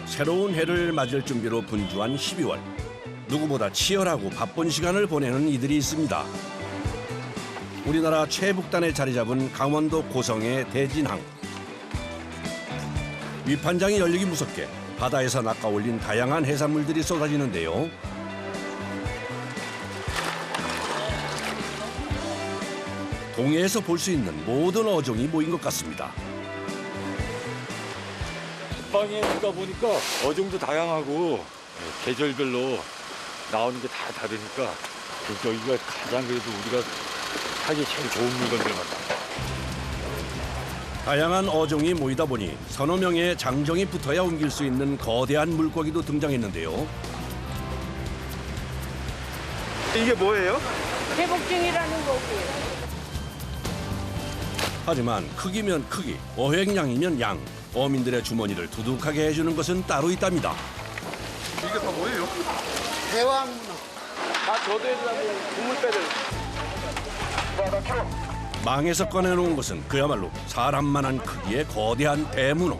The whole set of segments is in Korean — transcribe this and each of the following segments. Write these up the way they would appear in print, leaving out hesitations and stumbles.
새로운 해를 맞을 준비로 분주한 12월. 누구보다 치열하고 바쁜 시간을 보내는 이들이 있습니다. 우리나라 최북단에 자리 잡은 강원도 고성의 대진항. 위판장이 열리기 무섭게 바다에서 낚아올린 다양한 해산물들이 쏟아지는데요. 동해에서 볼 수 있는 모든 어종이 모인 것 같습니다. 방에니까 보니까 어종도 다양하고 계절별로 나오는 게 다 다르니까 여기가 가장 그래도 우리가 하기 제일 좋은 물건들 같다. 다양한 어종이 모이다 보니 서너 명의 장정이 붙어야 옮길 수 있는 거대한 물고기도 등장했는데요. 이게 뭐예요? 대복증이라는 거고요. 하지만 크기면 크기, 어획량이면 양, 어민들의 주머니를 두둑하게 해주는 것은 따로 있답니다. 이게 다 뭐예요? 대왕문어. 다 저대라고 국물배를. 망에서 꺼내놓은 것은 그야말로 사람만한 크기의 거대한 대문어.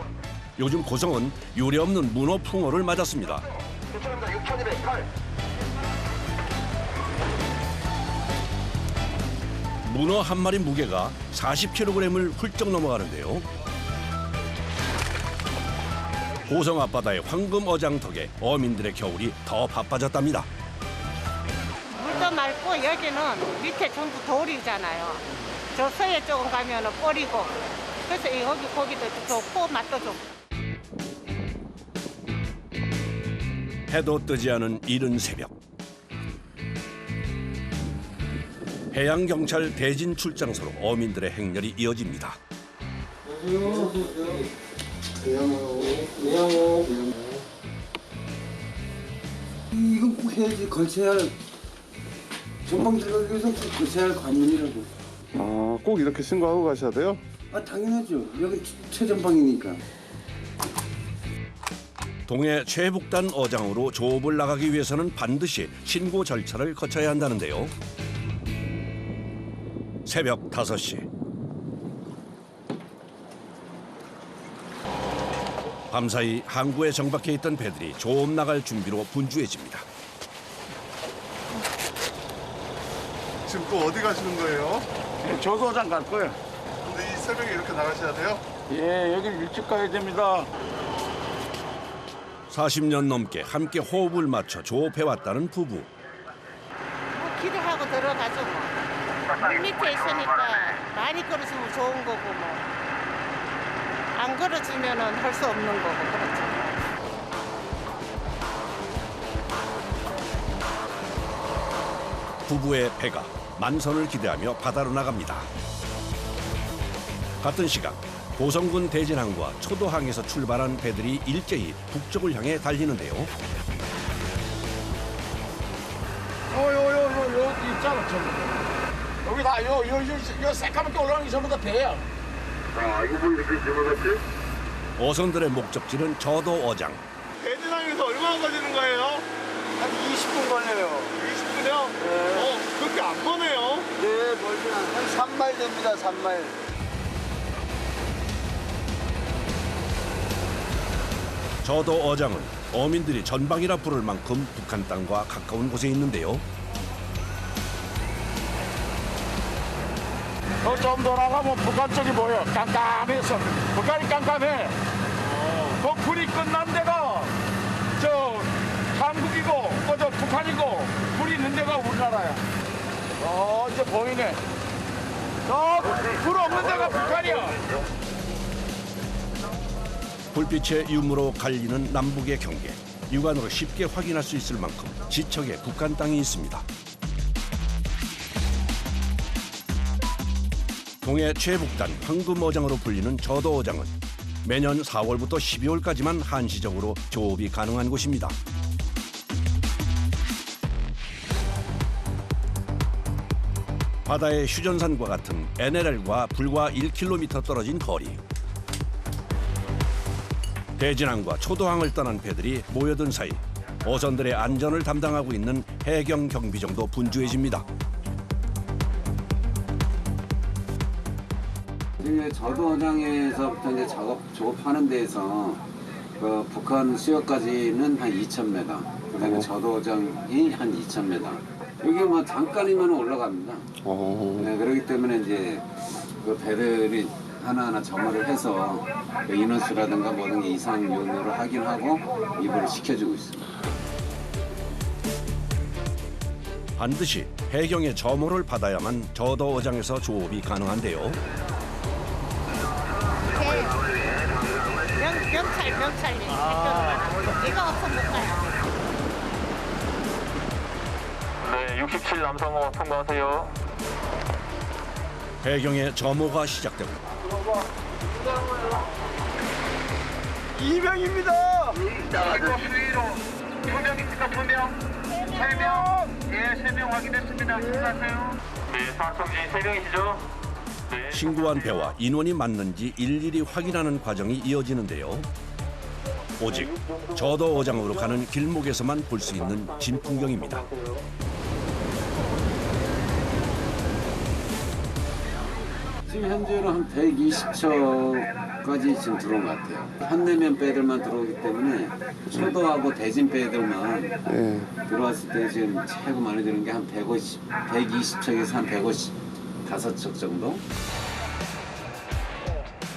요즘 고성은 유례없는 문어 풍어를 맞았습니다. 문어 한 마리 무게가 40kg을 훌쩍 넘어가는데요. 고성 앞바다의 황금 어장 덕에 어민들의 겨울이 더 바빠졌답니다. 물도 맑고 여기는 밑에 전부 돌이잖아요. 저 서해 쪽은 가면은 뻘이고. 그래서 여기 고기도 좋고 맛도 좋고. 해도 뜨지 않은 이른 새벽. 해양경찰 대진 출장소로 어민들의 행렬이 이어집니다. 이건 꼭 해야지. 걸쳐야 할, 전방 들어가기 위해서 꼭 걸쳐야 할 관문이라고. 아, 꼭 이렇게 신고하고 가셔야 돼요? 아, 당연하죠. 여기 최전방이니까. 동해 최북단 어장으로 조업을 나가기 위해서는 반드시 신고 절차를 거쳐야 한다는데요. 새벽 5시. 밤사이 항구에 정박해 있던 배들이 조업 나갈 준비로 분주해집니다. 지금 또 어디 가시는 거예요? 저소장 갈 거예요. 근데 이 새벽에 이렇게 나가셔야 돼요? 예, 여기 일찍 가야 됩니다. 40년 넘게 함께 호흡을 맞춰 조업해왔다는 부부. 뭐 기대하고 들어가죠 뭐. 물 밑에 있으니까 많이 걸어주면 좋은 거고 뭐. 안 걸어주면은 할 수 없는 거고 그렇죠. 부부의 배가 만선을 기대하며 바다로 나갑니다. 같은 시각 고성군 대진항과 초도항에서 출발한 배들이 일제히 북쪽을 향해 달리는데요. 요 있잖아, 전부. 여기 다, 요 새까맣게 올라오는 게 전부 다 배야. 아, 이거 뭐 이렇게 집어넣지? 어선들의 목적지는 저도 어장. 대진항에서 얼마나 걸리는 거예요? 한 20분 걸려요. 20분이요? 네. 그렇게 안 머네요? 네, 멀진 한 3마일 됩니다, 3마일. 저도 어장은 어민들이 전방이라 부를 만큼 북한 땅과 가까운 곳에 있는데요. 좀 더 나가면 북한 쪽이 보여. 깜깜해서. 북한이 깜깜해. 그 불이 끝난 데가 저 한국이고, 저 북한이고, 불이 있는 데가 우리나라야. 이제 보이네. 불 없는 데가 북한이야. 불빛의 유무로 갈리는 남북의 경계. 육안으로 쉽게 확인할 수 있을 만큼 지척에 북한 땅이 있습니다. 동해 최북단 황금어장으로 불리는 저도어장은 매년 4월부터 12월까지만 한시적으로 조업이 가능한 곳입니다. 바다의 휴전선과 같은 NLL과 불과 1km 떨어진 거리. 대진항과 초도항을 떠난 배들이 모여든 사이 어선들의 안전을 담당하고 있는 해경 경비정도 분주해집니다. 저도 어장에서부터 이제 작업하는 데에서 그 북한 수역까지는 한 2,000m. 그다음에 저도장이 한 2,000m. 여기 뭐 잠깐이면 올라갑니다. 네, 그렇기 때문에 이제 그 배들이 하나하나 점호를 해서 그 인원수라든가 모든 게 이상 요소를 확인하고 입으로 시켜주고 있습니다. 반드시 해경의 점호를 받아야만 저도 어장에서 조업이 가능한데요. 명찰님 이거 없으면 못 가요. 네, 67 남성호 통과하세요. 해경의 점호가 시작되고 이병입니다. 이거 수위로 2명입니까? 2명? 3명? 예, 3명 확인했습니다. 수고하세요. 네, 사성지 3명이시죠? 네. 신고한 배와 인원이 맞는지 일일이 확인하는 과정이 이어지는데요. 오직 저도 어장으로 가는 길목에서만 볼 수 있는 진풍경입니다. 지금 현재는 한 120척까지 지금 들어온 것 같아요. 현내면 배들만 들어오기 때문에 초도하고 대진 배들만 들어왔을 때 지금 최고 많이 드는 게 한 120척에서 한 155척 정도?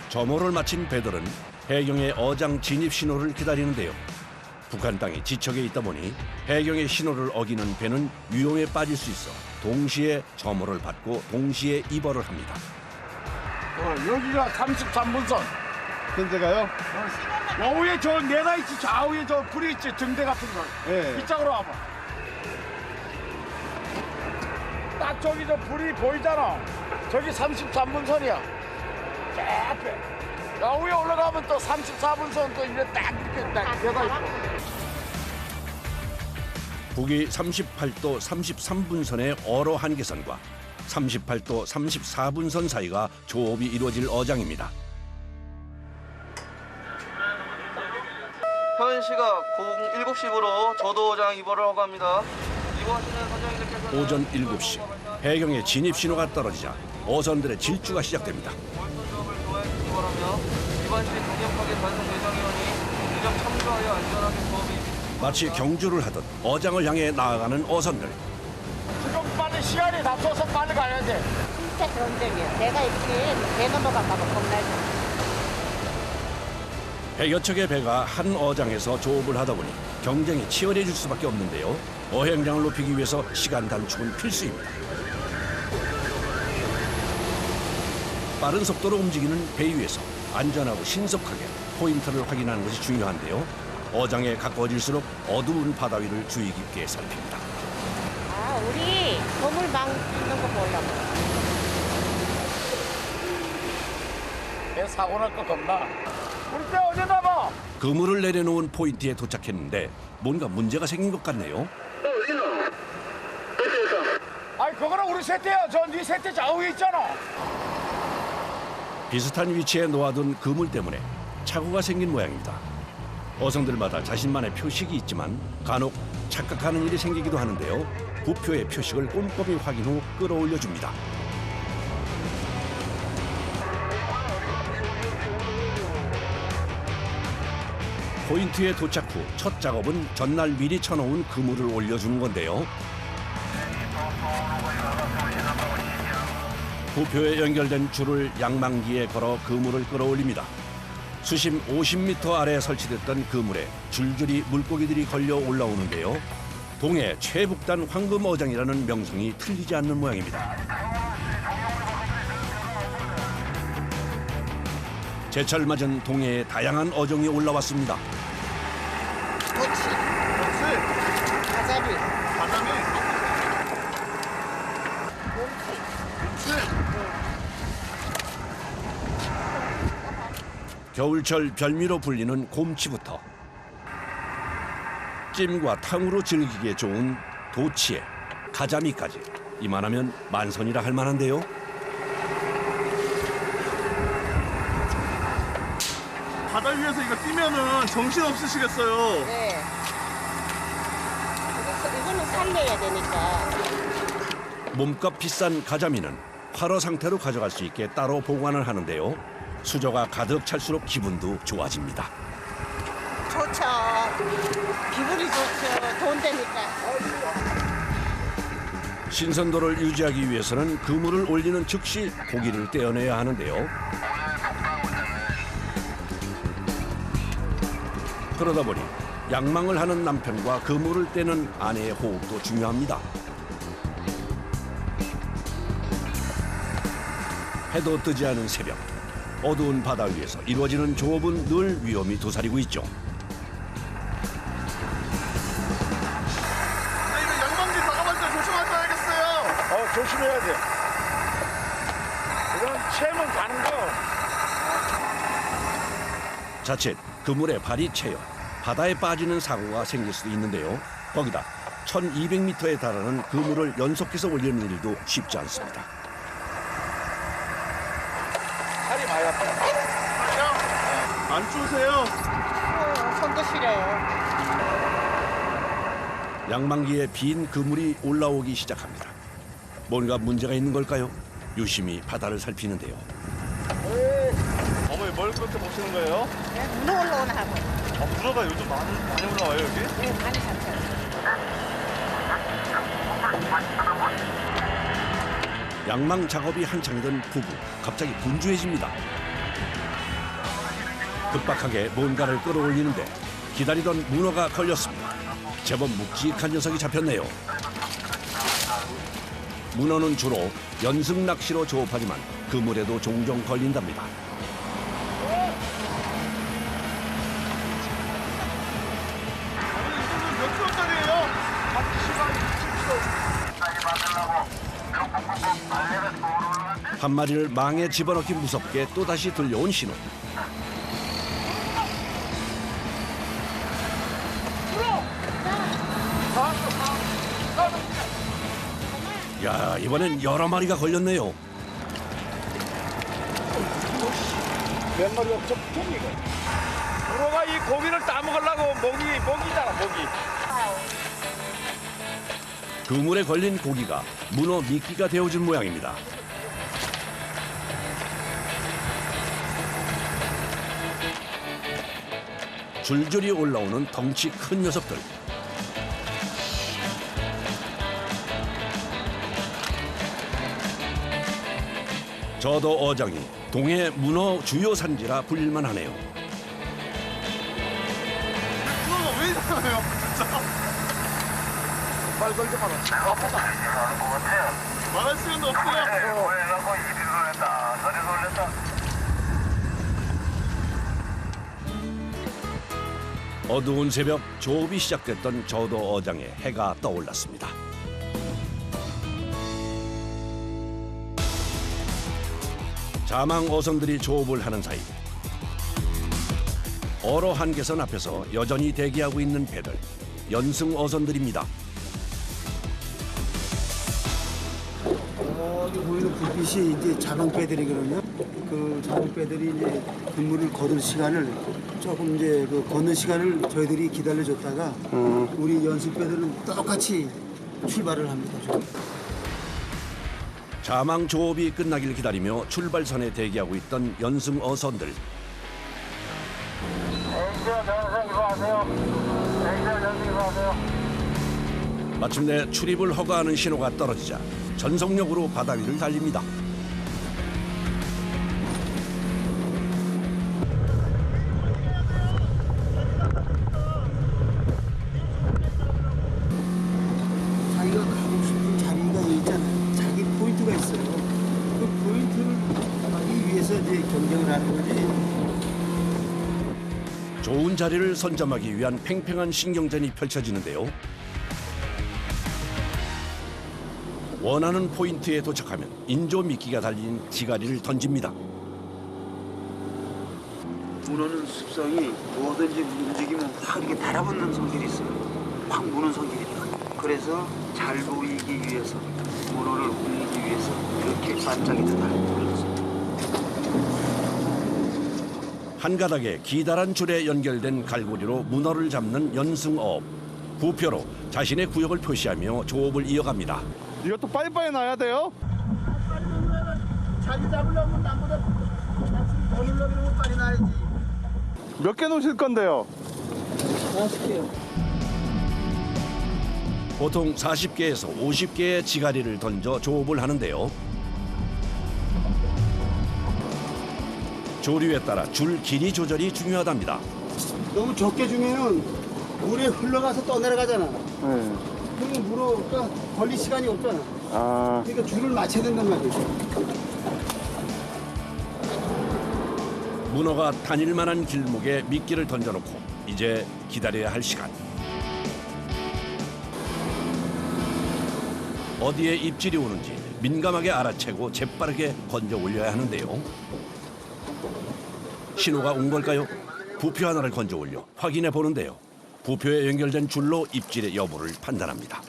점호를 마친 배들은 해경의 어장 진입 신호를 기다리는데요. 북한 땅이 지척에 있다 보니 해경의 신호를 어기는 배는 위험에 빠질 수 있어 동시에 점호를 받고 동시에 입어를 합니다. 여기가 33분선. 현재가요? 오후에 저 내나 있지, 좌우에 저 불이 있지, 등대 같은 거. 네. 이쪽으로 와봐. 딱 저기 저 불이 보이잖아. 저기 33분선이야. 저 앞에. 좌우에 올라가면 또 34분선 또 이래 딱 이렇게 딱 내가 있고. 북위 38도 33분선의 어로 한계선과 38도 34분선 사이가 조업이 이루어질 어장입니다. 현 시각 07시 10분으로 저도어장 입어를 하고 합니다. 입어하시는 선장님들께서는 오전 7시 해경의 진입 신호가 떨어지자 어선들의 질주가 시작됩니다. 월선 조업을 좋아해 주시기 바라며 이번 시 강력하게 단속 예정이오니 유정 참조하여 안전하게 조업이 마치 경주를 하듯 어장을 향해 나아가는 어선들. 지금 빨리 시간이 다 춰서 빨리 가야 돼. 진짜 경쟁이야. 내가 이렇게 배 넘어갈까 봐 겁나죠. 100여 척의 배가 한 어장에서 조업을 하다 보니 경쟁이 치열해질 수밖에 없는데요. 어행량을 높이기 위해서 시간 단축은 필수입니다. 빠른 속도로 움직이는 배 위에서 안전하고 신속하게 포인트를 확인하는 것이 중요한데요. 어장에 가까워질수록 어두운 바다 위를 주의 깊게 살핍니다. 아, 우리 건물 망치는 거 보려고. 배 사고 날 거 겁나. 우리 때 어디나 봐. 그물을 내려놓은 포인트에 도착했는데 뭔가 문제가 생긴 것 같네요. 아니 그거는 우리 세대야. 저네 세대 좌우에 있잖아. 비슷한 위치에 놓아둔 그물 때문에 착오가 생긴 모양입니다. 어선들마다 자신만의 표식이 있지만 간혹 착각하는 일이 생기기도 하는데요. 부표의 표식을 꼼꼼히 확인 후 끌어올려줍니다. 포인트에 도착 후 첫 작업은 전날 미리 쳐놓은 그물을 올려주는 건데요. 부표에 연결된 줄을 양망기에 걸어 그물을 끌어올립니다. 수심 50m 아래에 설치됐던 그물에 줄줄이 물고기들이 걸려 올라오는데요. 동해 최북단 황금어장이라는 명성이 틀리지 않는 모양입니다. 제철 맞은 동해에 다양한 어종이 올라왔습니다. 꼬치, 가자미, 겨울철 별미로 불리는 곰치부터 찜과 탕으로 즐기기에 좋은 도치에 가자미까지 이만하면 만선이라 할 만한데요. 바다 위에서 이거 뛰면은 정신 없으시겠어요. 네. 이거는 살려야 되니까. 몸값 비싼 가자미는 활어 상태로 가져갈 수 있게 따로 보관을 하는데요. 수조가 가득 찰수록 기분도 좋아집니다. 좋죠. 기분이 좋죠. 돈 되니까. 신선도를 유지하기 위해서는 그물을 올리는 즉시 고기를 떼어내야 하는데요. 그러다 보니 양망을 하는 남편과 그물을 떼는 아내의 호흡도 중요합니다. 해도 뜨지 않은 새벽, 어두운 바다 위에서 이루어지는 조업은 늘 위험이 도사리고 있죠. 이거 양방지 다가갈 때 조심하셔야겠어요. 조심해야 돼. 이건 채면 가는 거. 자칫 그물에 발이 채여 바다에 빠지는 사고가 생길 수도 있는데요. 거기다 1200m에 달하는 그물을 연속해서 올리는 일도 쉽지 않습니다. 살이 많이 아파요. 안 추우세요? 손도 시려요. 양망기에 빈 그물이 올라오기 시작합니다. 뭔가 문제가 있는 걸까요? 유심히 바다를 살피는데요. 어머니 뭘 그렇게 보시는 거예요? 네, 문어 올라오나 하고. 문어가 요즘 많이 올라와요 여기? 네, 많이 잡혀요. 양망 작업이 한창이던 부부, 갑자기 분주해집니다. 급박하게 뭔가를 끌어올리는데 기다리던 문어가 걸렸습니다. 제법 묵직한 녀석이 잡혔네요. 문어는 주로 연승 낚시로 조업하지만 그물에도 종종 걸린답니다. 몇 킬로짜리예요? 한 마리를 망에 집어넣기 무섭게 또다시 들려온 신호. 야, 이번엔 여러 마리가 걸렸네요. 몇 마리 없죠? 이거. 문어가 이 고기를 따먹으려고 먹이잖아, 먹이. 그물에 걸린 고기가 문어 미끼가 되어준 모양입니다. 줄줄이 올라오는 덩치 큰 녀석들. 저도 어장이 동해 문어 주요 산지라 불릴만 하네요. 문어가 왜 이러나요? 말 걸지 마라. 말할 시간도 없어요. 어두운 새벽 조업이 시작됐던 저도 어장에 해가 떠올랐습니다. 자망 어선들이 조업을 하는 사이 어로 한계선 앞에서 여전히 대기하고 있는 배들, 연승 어선들입니다. 보이는 불빛이 이제 자동 배들이거든요. 그 자동 배들이 이제 근무를 거둘 시간을 조금 이제 그 걷는 시간을 저희들이 기다려줬다가 우리 연습 배들은 똑같이 출발을 합니다. 자망 조업이 끝나길 기다리며 출발선에 대기하고 있던 연승 어선들. 마침내 출입을 허가하는 신호가 떨어지자 전속력으로 바다 위를 달립니다. 자기가 가고 싶은 자리가 있잖아요. 자기 포인트가 있어요. 그 포인트를 하기 위해서 이제 경쟁을 하는 거지. 좋은 자리를 선점하기 위한 팽팽한 신경전이 펼쳐지는데요. 원하는 포인트에 도착하면 인조 미끼가 달린 지가리를 던집니다. 문어는 습성이 뭐든지 움직이면 확 이렇게 달아붙는 성질이 있어요. 확 무는 성질이 있어요. 그래서 잘 보이기 위해서 문어를 올리기 위해서 이렇게 반짝이도 달아붙어요. 한 가닥에 기다란 줄에 연결된 갈고리로 문어를 잡는 연승어업. 부표로 자신의 구역을 표시하며 조업을 이어갑니다. 이것도 빨리빨리 놔야 돼요? 자기 잡으려면 남보다 더 놀려면 빨리 나야지. 몇 개 놓으실 건데요? 보통 40개에서 50개의 지가리를 던져 조업을 하는데요. 조류에 따라 줄 길이 조절이 중요하답니다. 너무 적게 주면은 물에 흘러가서 떠내려가잖아. 그러면 문어가 걸릴 시간이 없잖아. 그러니까 줄을 맞춰야 된단 말이야. 문어가 다닐 만한 길목에 미끼를 던져놓고 이제 기다려야 할 시간. 어디에 입질이 오는지 민감하게 알아채고 재빠르게 건져 올려야 하는데요. 신호가 온 걸까요? 부표 하나를 건져 올려 확인해 보는데요. 부표에 연결된 줄로 입질의 여부를 판단합니다.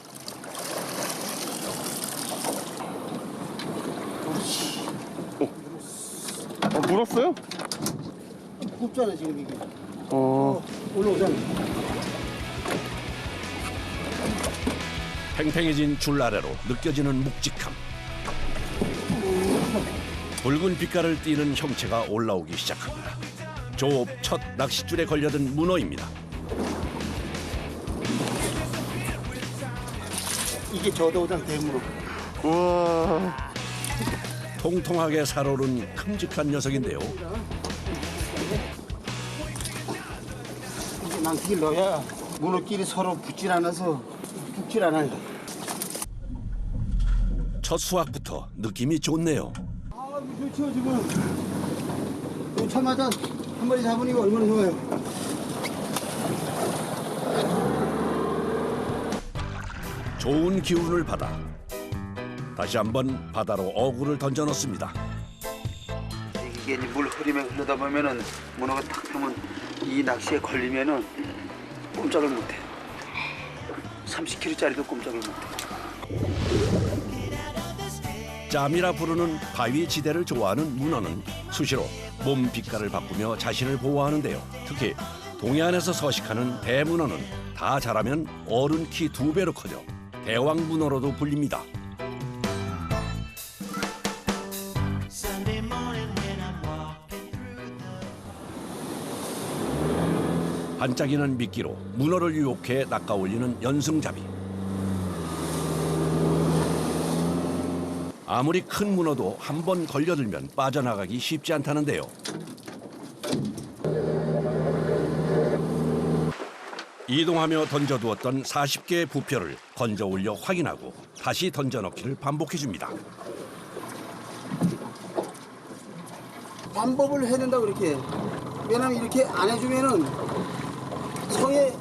물었어요? 굽잖아 지금 이게. 올라오잖아. 팽팽해진 줄 아래로 느껴지는 묵직함. 붉은 빛깔을 띠는 형체가 올라오기 시작합니다. 조업 첫 낚싯줄에 걸려든 문어입니다. 이게 저도장 대문어. 우와. 통통하게 살오른 큼직한 녀석인데요. 이제 망치를 넣어야 문어끼리 서로 붙질 않아서 죽질 않아요. 첫 수확부터 느낌이 좋네요. 아, 좋죠 지금. 놓자마자 한 마리 잡으니까 얼마나 좋아요. 좋은 기운을 받아 다시 한번 바다로 어구를 던져 넣습니다. 이게 이제 물 흐리면 흐르다 보면은 문어가 탁 하면 이 낚시에 걸리면은 꼼짝을 못해. 30kg짜리도 꼼짝을 못해. 짬이라 부르는 바위 지대를 좋아하는 문어는 수시로 몸 빛깔을 바꾸며 자신을 보호하는데요. 특히 동해안에서 서식하는 대문어는 다 자라면 어른 키 2배로 커져 대왕 문어로도 불립니다. 반짝이는 미끼로 문어를 유혹해 낚아올리는 연승잡이. 아무리 큰 문어도 한 번 걸려들면 빠져나가기 쉽지 않다는데요. 이동하며 던져두었던 40개의 부표를 건져 올려 확인하고 다시 던져넣기를 반복해줍니다. 반복을 해야 된다 그렇게. 왜냐면 이렇게 안 해주면은 성에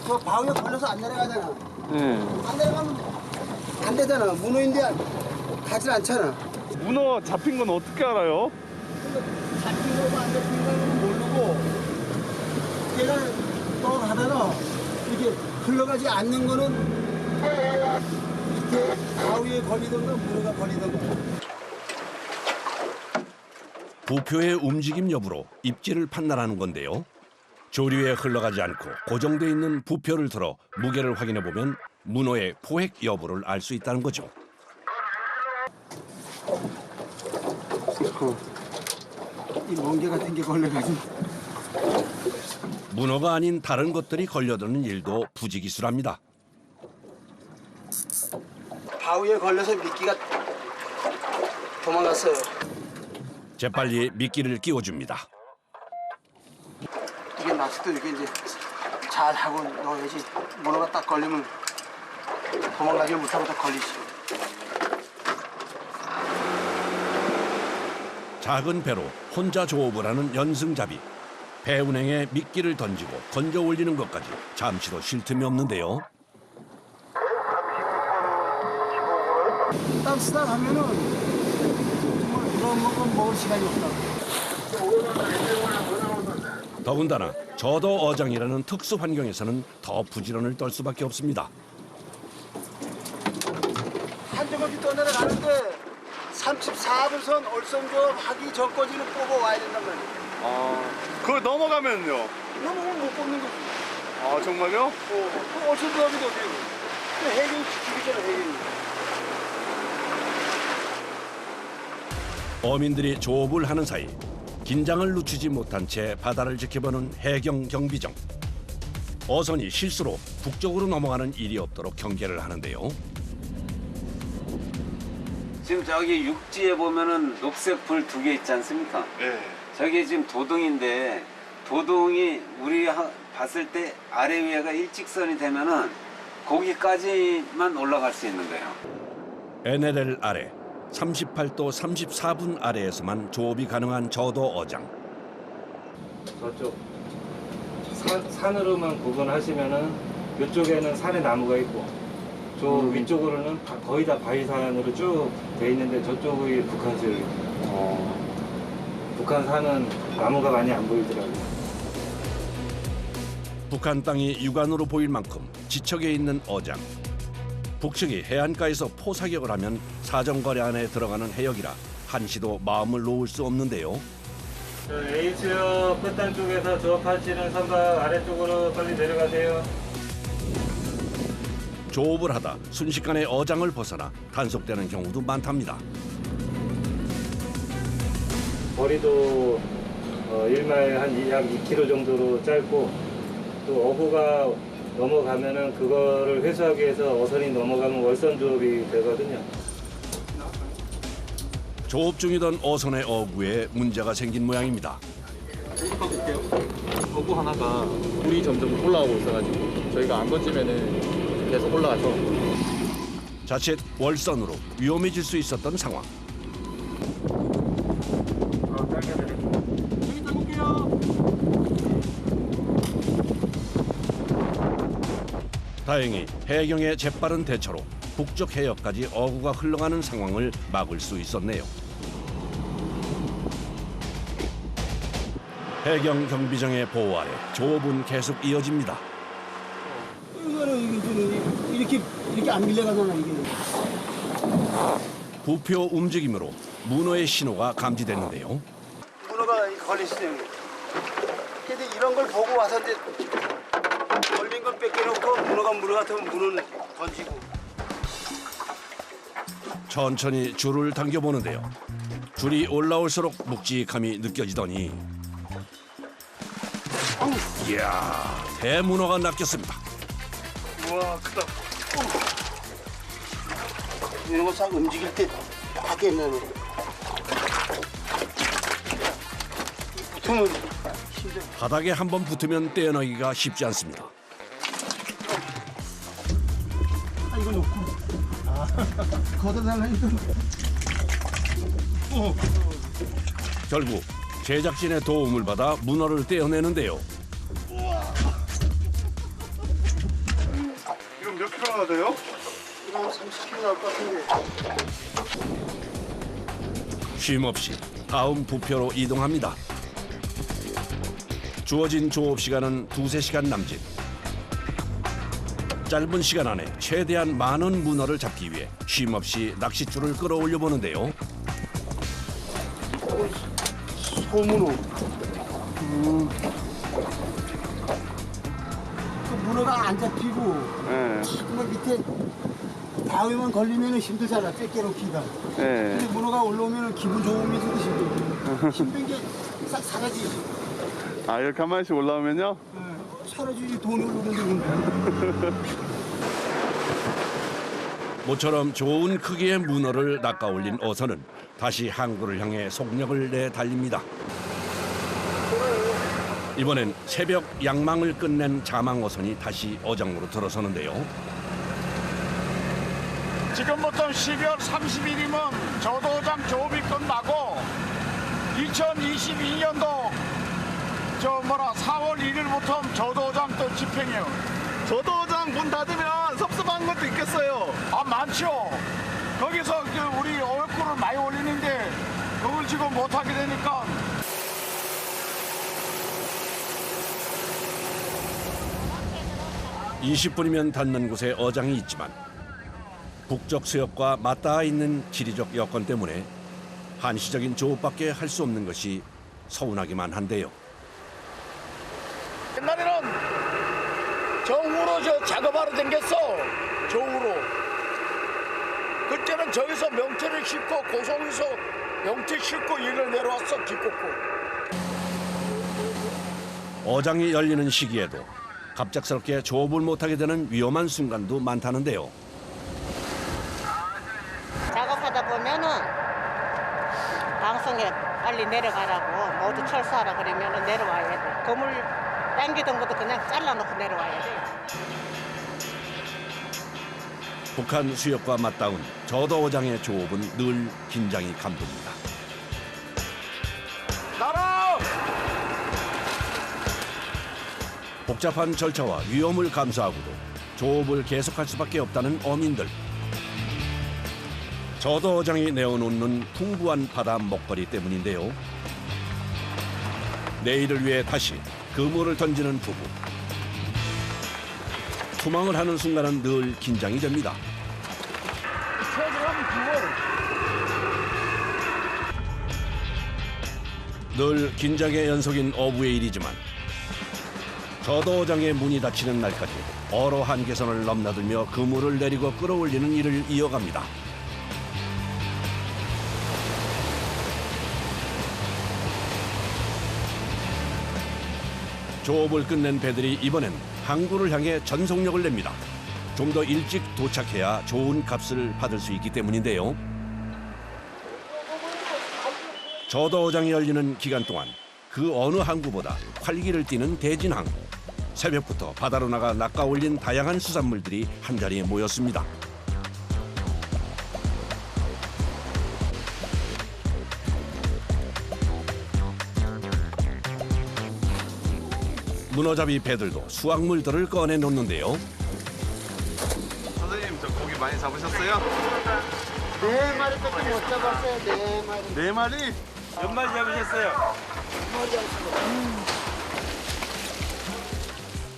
그 바위에 걸려서 안 내려가잖아. 안 내려가면 안 되잖아. 문어인데 가질 않잖아. 문어 잡힌 건 어떻게 알아요? 잡힌 거고 안 잡힌 거는 모르고 얘가 떠가다가 이렇게 흘러가지 않는 거는 이렇게 바위에 걸리던가 문어가 걸리던가. 부표의 움직임 여부로 입질을 판단하는 건데요. 조류에 흘러가지 않고 고정돼 있는 부표를 들어 무게를 확인해 보면 문어의 포획 여부를 알 수 있다는 거죠. 이 멍게 같은 게 걸려가지고. 문어가 아닌 다른 것들이 걸려드는 일도 부지기수랍니다. 바위에 걸려서 미끼가 도망갔어요. 재빨리 미끼를 끼워줍니다. 이게 낚시도 이렇게 이제 잘 하고 넣어야지. 문어가 딱 걸리면 도망가지 못하고 딱 걸리지. 작은 배로 혼자 조업을 하는 연승잡이. 배 운행에 미끼를 던지고 건져 올리는 것까지 잠시도 쉴 틈이 없는데요. 딱 쓰다 가면은 정말 그런 건 먹을 시간이 없다. 더군다나 저도 어장이라는 특수 환경에서는 더 부지런을 떨 수밖에 없습니다. 한 조각이 떠내려가는데 34분선 얼선조업 하기 전까지는 뽑아와야 된단 말이야. 그걸 넘어가면요? 넘어가면 못 뽑는 거지. 아, 정말요? 그럼 얼선조업이 어떻게 해? 해경이 지키잖아, 해경이. 어민들이 조업을 하는 사이 긴장을 늦추지 못한 채 바다를 지켜보는 해경 경비정. 어선이 실수로 북쪽으로 넘어가는 일이 없도록 경계를 하는데요. 지금 저기 육지에 보면은 녹색 불 2개 있지 않습니까? 예. 저게 지금 도동인데 도동이 우리 봤을 때 아래 위에가 일직선이 되면은 거기까지만 올라갈 수 있는 거예요. NLL 아래 38도 34분 아래에서만 조업이 가능한 저도 어장. 저쪽 산으로만 구분하시면은 이쪽에는 산에 나무가 있고 저 위쪽으로는 거의 다 바위산으로 쭉 돼 있는데 저쪽이 북한수역이에요. 북한 산은 나무가 많이 안 보이더라고요. 북한 땅이 육안으로 보일 만큼 지척에 있는 어장. 북측이 해안가에서 포사격을 하면 사정거리 안에 들어가는 해역이라 한시도 마음을 놓을 수 없는데요. A수역 끝단 쪽에서 조업하시는 선박 아래쪽으로 빨리 내려가세요. 조업을 하다 순식간에 어장을 벗어나 단속되는 경우도 많답니다. 거리도 1마일 한 약 2km 정도로 짧고 또 어부가 넘어가면은 그거를 회수하기 위해서 어선이 넘어가면 월선 조업이 되거든요. 조업 중이던 어선의 어구에 문제가 생긴 모양입니다. 어구 하나가 물이 점점 올라오고 있어가지고 저희가 안 던지면은 계속 올라가서 자칫 월선으로 위험해질 수 있었던 상황. 다행히 해경의 재빠른 대처로 북쪽 해역까지 어구가 흘러가는 상황을 막을 수 있었네요. 해경 경비정의 보호 아래 조업은 계속 이어집니다. 이거는 이렇게 안 밀려가잖아 이게. 부표 움직임으로 문어의 신호가 감지됐는데요. 문어가 걸리시네요. 근데 이런 걸 보고 와서 이제 걸린 걸 뺏겨놓고 문어 같으면 문어는 던지고. 천천히 줄을 당겨보는데요. 줄이 올라올수록 묵직함이 느껴지더니 이야, 대문어가 낚였습니다. 우와 크다. 이런 거 싹 움직일 때 하겠네. 붙으면 힘들어. 바닥에 한번 붙으면 떼어내기가 쉽지 않습니다. 아 이거 놓고. 걷어달라니까. 결국 제작진의 도움을 받아 문어를 떼어내는데요. 이건 몇 킬로나 돼요? 이거 30kg 나올 것 같은데. 쉼없이 다음 부표로 이동합니다. 주어진 조업 시간은 2~3시간 남짓. 짧은 시간 안에 최대한 많은 문어를 잡기 위해 쉼없이 낚싯줄을 끌어올려 보는데요. 소문어. 그 문어가 안 잡히고 정말 밑에 바위만 걸리면 힘들잖아. 뺏겨놓기가. 근데 문어가 올라오면 기분 좋으면서도 힘들고. 힘든 게 싹 사라지지. 아, 이렇게 한 마리씩 올라오면요? 사라지지. 돈이 오르는데. 모처럼 좋은 크기의 문어를 낚아올린 어선은 다시 항구를 향해 속력을 내 달립니다. 이번엔 새벽 양망을 끝낸 자망 어선이 다시 어장으로 들어서는데요. 지금부터 12월 30일이면 저도장 조업이 끝나고 2022년도 4월 1일부터 저도장 또 집행해요. 저도장 문 닫으면 섭섭한 것도 있겠어요. 아, 많죠. 거기서 우리 어획구를 많이 올리는데 그걸 지금 못하게 되니까. (20분이면) 닿는 곳에 어장이 있지만 북쪽 수역과 맞닿아 있는 지리적 여건 때문에 한시적인 조업밖에 할 수 없는 것이 서운하기만 한데요. 옛날에는 정우로 작업하러 댕겼어. 정우로. 그때는 저기서 명태를 싣고 고성에서 명태 싣고 일을 내려왔어. 기껏고. 어장이 열리는 시기에도 갑작스럽게 조업을 못하게 되는 위험한 순간도 많다는데요. 작업하다 보면은 방송에 빨리 내려가라고 모두 철수하라 그러면은 내려와야 돼. 그물 당기던 것도 그냥 잘라놓고 내려와야 돼. 북한 수역과 맞닿은 저도어장의 조업은 늘 긴장이 감돕니다. 나라! 복잡한 절차와 위험을 감수하고도 조업을 계속할 수밖에 없다는 어민들. 저도어장이 내어놓는 풍부한 바다 먹거리 때문인데요. 내일을 위해 다시 그물을 던지는 부부. 투망을 하는 순간은 늘 긴장이 됩니다. 늘 긴장의 연속인 어부의 일이지만 저도어장의 문이 닫히는 날까지 어로 한계선을 넘나들며 그물을 내리고 끌어올리는 일을 이어갑니다. 조업을 끝낸 배들이 이번엔 항구를 향해 전속력을 냅니다. 좀 더 일찍 도착해야 좋은 값을 받을 수 있기 때문인데요. 저도어장이 열리는 기간 동안 그 어느 항구보다 활기를 띠는 대진항구. 새벽부터 바다로 나가 낚아올린 다양한 수산물들이 한자리에 모였습니다. 문어잡이 배들도 수확물들을 꺼내 놓는데요. 선생님, 저 고기 많이 잡으셨어요? 4마리밖에 못 잡았어요. 4마리. 4마리? 몇 마리 잡으셨어요?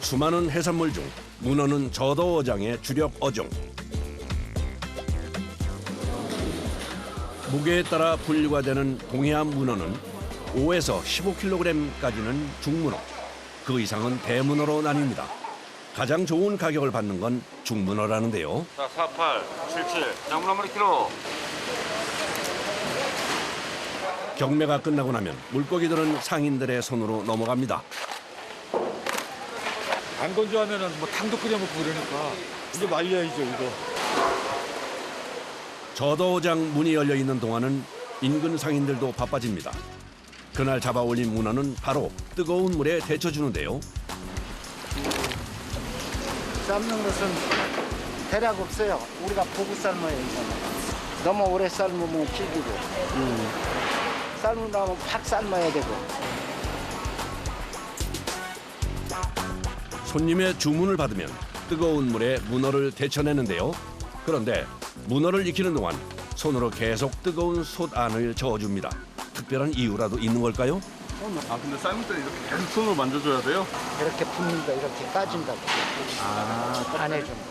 수많은 해산물 중 문어는 저도어장의 주력 어종. 무게에 따라 분류가 되는 동해안 문어는 5에서 15kg까지는 중문어, 그 이상은 대문어로 나뉩니다. 가장 좋은 가격을 받는 건 중문어라는데요. 자, 48, 77, 장문 한 마리 키로. 경매가 끝나고 나면 물고기들은 상인들의 손으로 넘어갑니다. 안 건조하면은 뭐 탕도 끓여 먹고 그러니까 이제 말려야죠, 이거. 저도어장 문이 열려 있는 동안은 인근 상인들도 바빠집니다. 그날 잡아 올린 문어는 바로 뜨거운 물에 데쳐주는데요. 삶는 것은 대략 없어요. 우리가 보고 삶아야 되잖아. 너무 오래 삶으면 질기고. 삶으려면 팍 삶아야 되고. 손님의 주문을 받으면 뜨거운 물에 문어를 데쳐내는데요. 그런데 문어를 익히는 동안 손으로 계속 뜨거운 솥 안을 저어줍니다. 특별한 이유라도 있는 걸까요? 아, 근데 삶을 때 이렇게 계속 손으로 만져줘야 돼요? 이렇게 붓는다, 이렇게 까진다고. 안 해준다.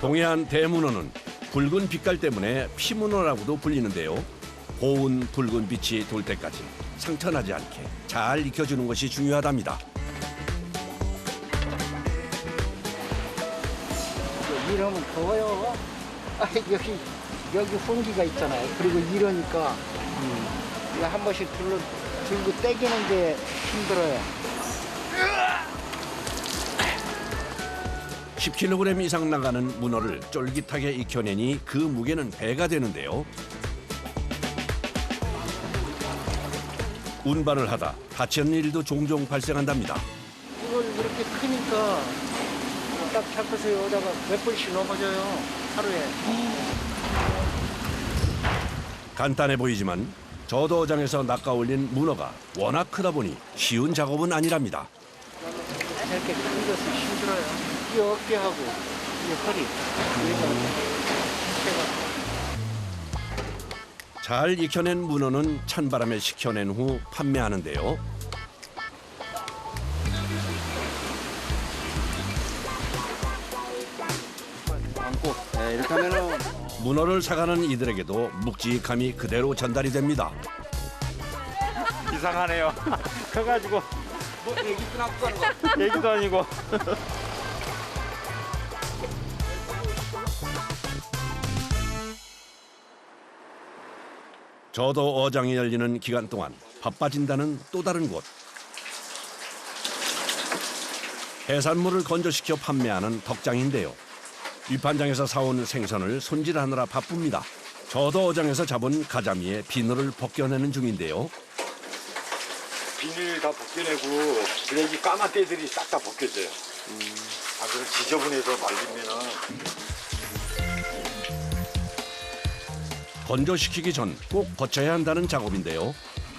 동해안 대문어는 붉은 빛깔 때문에 피문어라고도 불리는데요. 고운 붉은 빛이 돌 때까지 상처나지 않게 잘 익혀주는 것이 중요하답니다. 이러면 더워요. 아, 여기 홍기가 있잖아요. 그리고 이러니까 이거 한 번씩 들고 떼기는 게 힘들어요. 10kg 이상 나가는 문어를 쫄깃하게 익혀내니 그 무게는 배가 되는데요. 운반을 하다 다치는 일도 종종 발생한답니다. 이걸 이렇게 크니까 딱 잡고서 여기다가 몇 번씩 넘어져요. 하루에. 간단해 보이지만 저도어장에서 낚아올린 문어가 워낙 크다 보니 쉬운 작업은 아니랍니다. 이렇게 큰 것은 힘들어요. 이 어깨하고 이 허리. 잘 익혀낸 문어는 찬바람에 식혀낸 후 판매하는데요. 네, 이렇게 하면은 문어를 사가는 이들에게도 묵직함이 그대로 전달이 됩니다. 이상하네요. 커가지고 뭐 얘기도 나고 하는 거. 얘기도 아니고. 저도 어장이 열리는 기간 동안 바빠진다는 또 다른 곳. 해산물을 건조시켜 판매하는 덕장인데요. 위판장에서 사온 생선을 손질하느라 바쁩니다. 저도 어장에서 잡은 가자미의 비늘을 벗겨내는 중인데요. 비닐 다 벗겨내고 그냥 이 까만 때들이 싹 다 벗겨져요. 아, 그럼 지저분해서 말리면은. 건조시키기 전 꼭 거쳐야 한다는 작업인데요.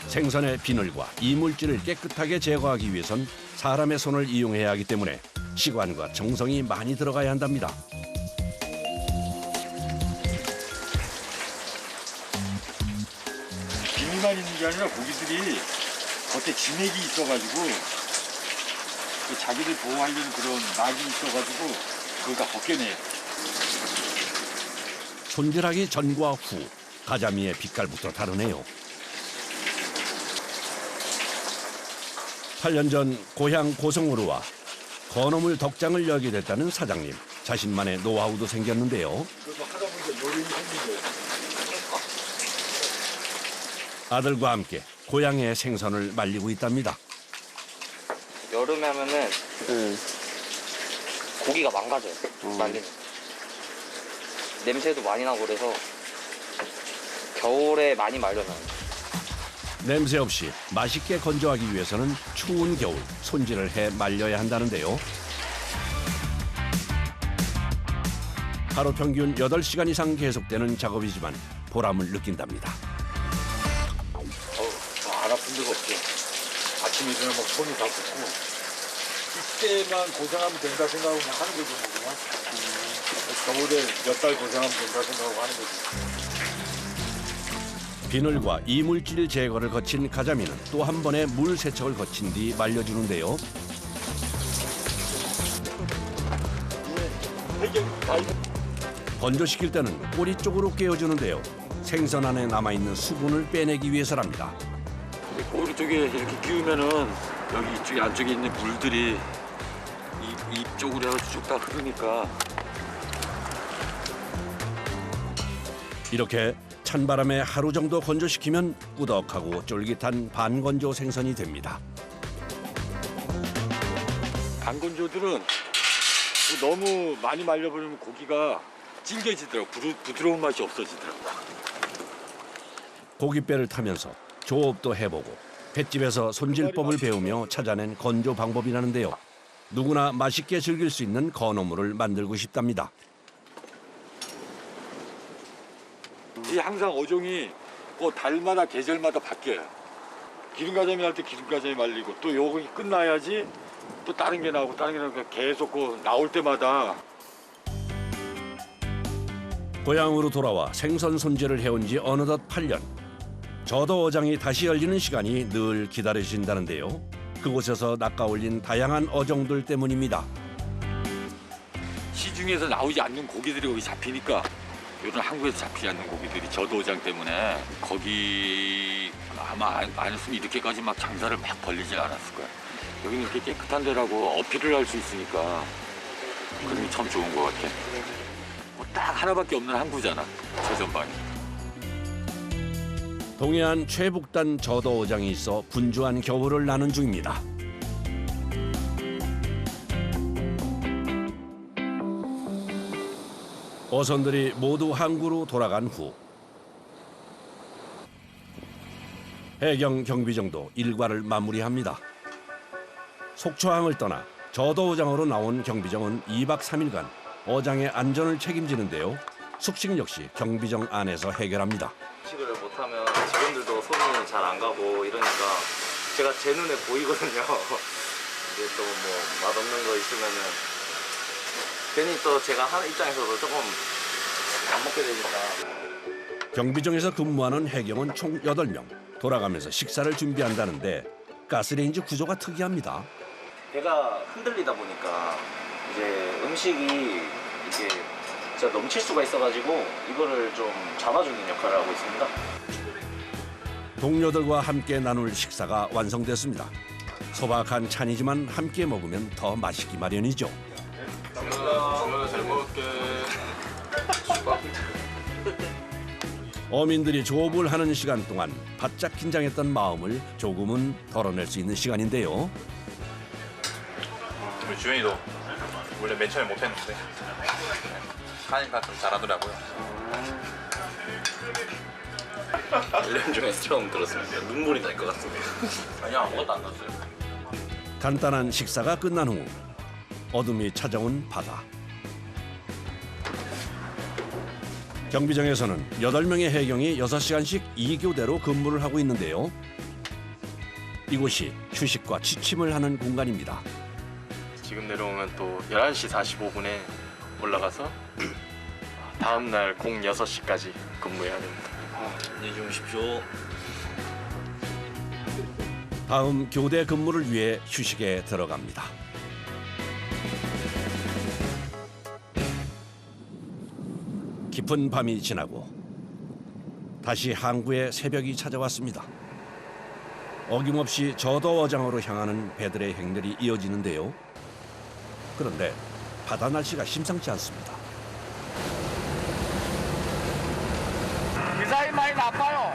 생선의 비늘과 이물질을 깨끗하게 제거하기 위해선 사람의 손을 이용해야 하기 때문에 시간과 정성이 많이 들어가야 한답니다. 비닐만 있는 게 아니라 고기들이 겉에 진액이 있어가지고 그 자기들 보호하려는 그런 막이 있어가지고 그걸 다 벗겨내요. 손질하기 전과 후 가자미의 빛깔부터 다르네요. 8년 전 고향 고성으로 와 건어물 덕장을 열게 됐다는 사장님. 자신만의 노하우도 생겼는데요. 그래서 하다 보니까 요령이 생긴 거예요. 아들과 함께 고향의 생선을 말리고 있답니다. 여름에 하면은 고기가 망가져요. 말리면. 냄새도 많이 나고 그래서 겨울에 많이 말려놔요. 냄새 없이 맛있게 건조하기 위해서는 추운 겨울 손질을 해 말려야 한다는데요. 하루 평균 8시간 이상 계속되는 작업이지만 보람을 느낀답니다. 안 아픈 데가 없죠. 아침에 일어나면 막 손이 다 붓고 이때만 고생하면 된다 생각하고 그냥 하는 거죠. 그냥. 겨울에 몇 달 고생하면 된다 생각하고 하는 거죠. 비늘과 이물질 제거를 거친 가자미는 또 한 번의 물 세척을 거친 뒤 말려주는데요. 건조시킬 때는 꼬리 쪽으로 깨어주는데요. 생선 안에 남아있는 수분을 빼내기 위해서랍니다. 꼬리 쪽에 이렇게 끼우면은 여기 이쪽에 안쪽에 있는 물들이 입 쪽으로 해서 쭉 다 흐르니까. 이렇게 찬바람에 하루 정도 건조시키면 꾸덕하고 쫄깃한 반건조 생선이 됩니다. 반건조들은 너무 많이 말려버리면 고기가 질겨지더라고. 부드러운 맛이 없어지더라고. 고깃배를 타면서 조업도 해보고 횟집에서 손질법을 배우며 찾아낸 건조 방법이라는데요. 누구나 맛있게 즐길 수 있는 건어물을 만들고 싶답니다. 이 항상 어종이 달마다 계절마다 바뀌어요. 기름가자미 할 때 기름가자미 말리고 또 요거 끝나야지 또 다른 게 나오고 다른 게 나오고 계속 나올 때마다. 고향으로 돌아와 생선 손질을 해온 지 어느덧 8년. 저도 어장이 다시 열리는 시간이 늘 기다려진다는데요. 그곳에서 낚아올린 다양한 어종들 때문입니다. 시중에서 나오지 않는 고기들이 거기 잡히니까 요즘 한국에서 잡히지 않는 고기들이 저도어장 때문에 거기 아마 안 했으면 이렇게까지 막 장사를 막 벌리진 않았을 거야. 여기는 이렇게 깨끗한 데라고 어필을 할 수 있으니까 그런 게 참 좋은 것 같아. 딱 하나밖에 없는 항구잖아, 최전방이. 동해안 최북단 저도어장이 있어 분주한 겨울을 나는 중입니다. 어선들이 모두 항구로 돌아간 후 해경 경비정도 일과를 마무리합니다. 속초항을 떠나 저도어장으로 나온 경비정은 2박 3일간 어장의 안전을 책임지는데요. 숙식 역시 경비정 안에서 해결합니다. 숙식을 못하면 직원들도 손이 잘 안 가고 이러니까 제가 제 눈에 보이거든요. 이제 또 뭐 맛없는 거 있으면은 괜히 또 제가 하는 입장에서도 조금 안 먹게 되니까. 경비정에서 근무하는 해경은 총 8명. 돌아가면서 식사를 준비한다는데 가스레인지 구조가 특이합니다. 배가 흔들리다 보니까 이제 음식이 이게 진짜 넘칠 수가 있어가지고 이거를 좀 잡아주는 역할을 하고 있습니다. 동료들과 함께 나눌 식사가 완성됐습니다. 소박한 찬이지만 함께 먹으면 더 맛있기 마련이죠. 잘 먹을게. 어민들이 조업을 하는 시간 동안 바짝 긴장했던 마음을 조금은 덜어낼 수 있는 시간인데요. 우리 주현이도 원래 맨 처음에 못했는데 하니까 좀 잘하더라고요. 1년 중에 처음 들었습니다. 눈물이 날 것 같습니다. 아니요, 아무것도 안 났어요. 간단한 식사가 끝난 후 어둠이 찾아온 바다. 경비정에서는 8명의 해경이 6시간씩 2교대로 근무를 하고 있는데요. 이곳이 휴식과 취침을 하는 공간입니다. 지금 내려오면 또 11시 45분에 올라가서 다음 날 06시까지 근무해야 됩니다. 안녕히 주무십시오. 다음 교대 근무를 위해 휴식에 들어갑니다. 깊은 밤이 지나고 다시 항구의 새벽이 찾아왔습니다. 어김없이 저도어장으로 향하는 배들의 행렬이 이어지는데요. 그런데 바다 날씨가 심상치 않습니다. 기사이 많이 나빠요.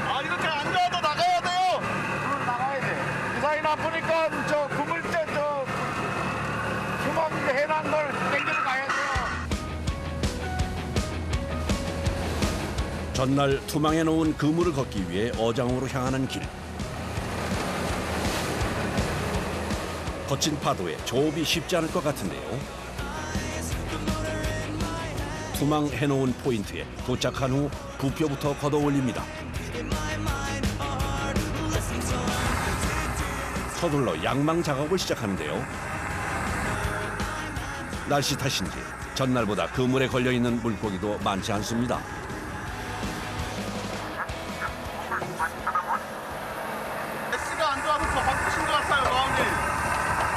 아, 이렇게 안 좋아도 나가야 돼요. 나가야 돼. 기사이 나쁘니까 저 구물 때 저 수박 해난 걸 땡기러 가야 돼요. 전날 투망해 놓은 그물을 걷기 위해 어장으로 향하는 길. 거친 파도에 조업이 쉽지 않을 것 같은데요. 투망해 놓은 포인트에 도착한 후 부표부터 걷어 올립니다. 서둘러 양망 작업을 시작하는데요. 날씨 탓인지 전날보다 그물에 걸려있는 물고기도 많지 않습니다. 날씨가 안 좋아서 더 바쁘신 것 같아요, 마음이.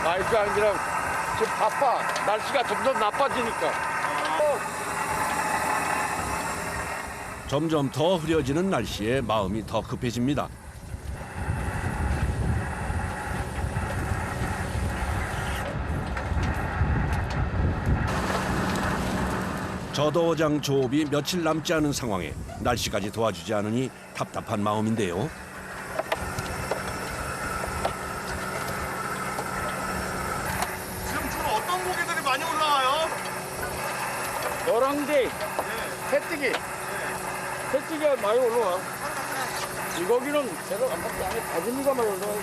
날씨가 아니라 지금 바빠. 날씨가 점점 나빠지니까. 점점 더 흐려지는 날씨에 마음이 더 급해집니다. 저도어장 조업이 며칠 남지 않은 상황에 날씨까지 도와주지 않으니 답답한 마음인데요. 지금 주로 어떤 고기들이 많이 올라와요? 노랑지, 새찌기, 새찌기가 많이 올라와. 이 고기는 새로 안 먹지 않아. 가지미가 많이 올라와.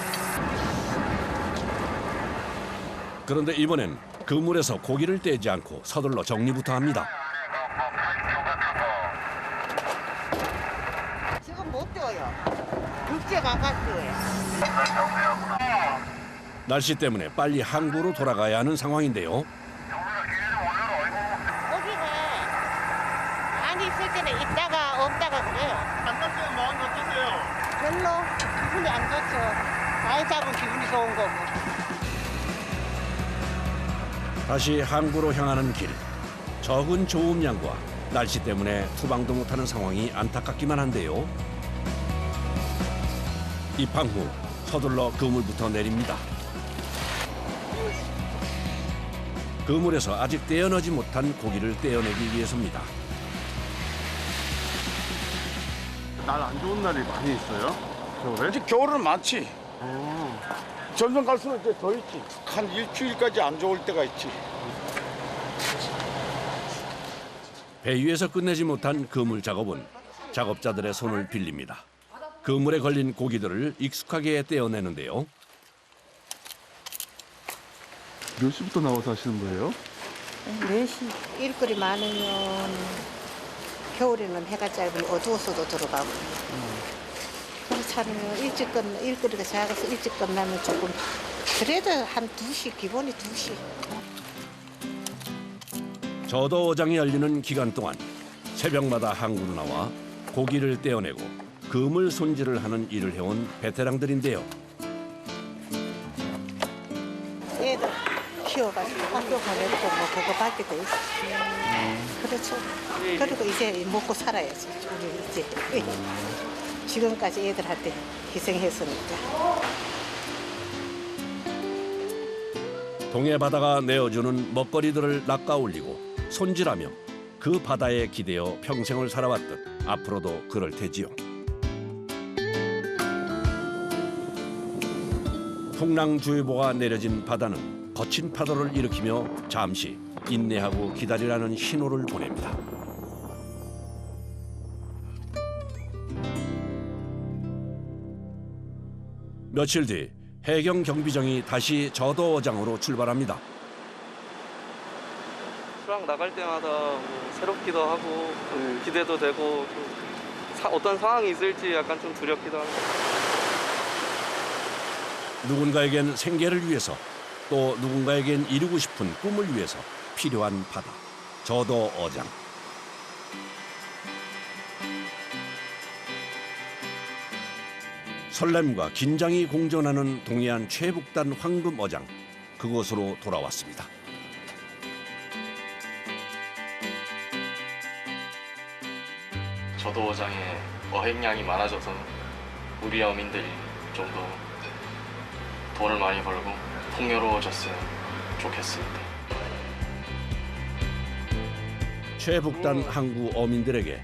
그런데 이번엔 그물에서 고기를 떼지 않고 서둘러 정리부터 합니다. 지금 못 떼어요. 육지가 가까워요. 날씨 때문에 빨리 항구로 돌아가야 하는 상황인데요. 고기가 많이 있을 때는 있다가 없다가 그래요. 안 잡히는 마음이 어떠세요? 별로 기분이 안 좋죠. 많이 잡으면 기분이 좋은 거고. 다시 항구로 향하는 길. 적은 조음량과 날씨 때문에 투방도 못하는 상황이 안타깝기만 한데요. 입항 후 서둘러 그물부터 내립니다. 그물에서 아직 떼어내지 못한 고기를 떼어내기 위해서입니다. 날 안 좋은 날이 많이 있어요? 겨울에? 이제 겨울은 많지. 점점 갈수록 이제 더 있지. 한 일주일까지 안 좋을 때가 있지. 배 위에서 끝내지 못한 그물 작업은 작업자들의 손을 빌립니다. 그물에 걸린 고기들을 익숙하게 떼어내는데요. 몇 시부터 나와서 하시는 거예요? 4시 일거리 많으면 겨울에는 해가 짧으면 어두워서도 들어가고 그렇지 않으면 일거리가 작아서 일찍 끝나면 조금 그래도 한 2시 기본이 2시. 저도어장이 열리는 기간 동안 새벽마다 항구로 나와 고기를 떼어내고 그물 손질을 하는 일을 해온 베테랑들인데요. 애들 키워가지고 학교 보내고 뭐 그거 밖에 돼 있어. 그렇죠. 그리고 이제 먹고 살아야지. 우리 이제 지금까지 애들한테 희생했으니까. 동해 바다가 내어주는 먹거리들을 낚아 올리고 손질하며 그 바다에 기대어 평생을 살아왔듯 앞으로도 그럴 테지요. 풍랑주의보가 내려진 바다는 거친 파도를 일으키며 잠시 인내하고 기다리라는 신호를 보냅니다. 며칠 뒤 해경 경비정이 다시 저도 어장으로 출발합니다. 수락 나갈 때마다 뭐 새롭기도 하고 기대도 되고 어떤 상황이 있을지 약간 좀 두렵기도 합니다. 누군가에겐 생계를 위해서 또 누군가에겐 이루고 싶은 꿈을 위해서 필요한 바다, 저도 어장. 설렘과 긴장이 공존하는 동해안 최북단 황금 어장, 그곳으로 돌아왔습니다. 저도 어장에 어획량이 많아져서 우리 어민들이 좀 더 돈을 많이 벌고 풍요로워졌으면 좋겠습니다. 최북단 항구 어민들에게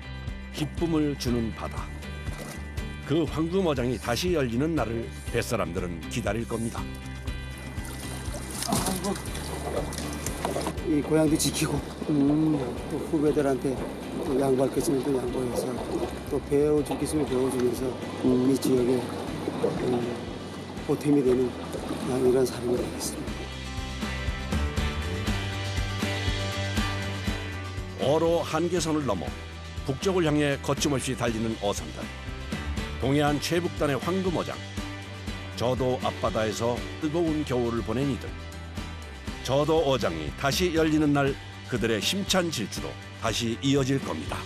기쁨을 주는 바다. 그 황금 어장이 다시 열리는 날을 뱃사람들은 기다릴 겁니다. 이 고향도 지키고 또 후배들한테 또 양보할 게 있으면 또 양보해서 또 배워줄 게 있으면 배워주면서 이 지역에 보탬이 되는 이런 사람이 되겠습니다. 어로 한계선을 넘어 북쪽을 향해 거침없이 달리는 어선들. 동해안 최북단의 황금 어장. 저도 앞바다에서 뜨거운 겨울을 보낸 이들. 저도 어장이 다시 열리는 날 그들의 힘찬 질주도 다시 이어질 겁니다.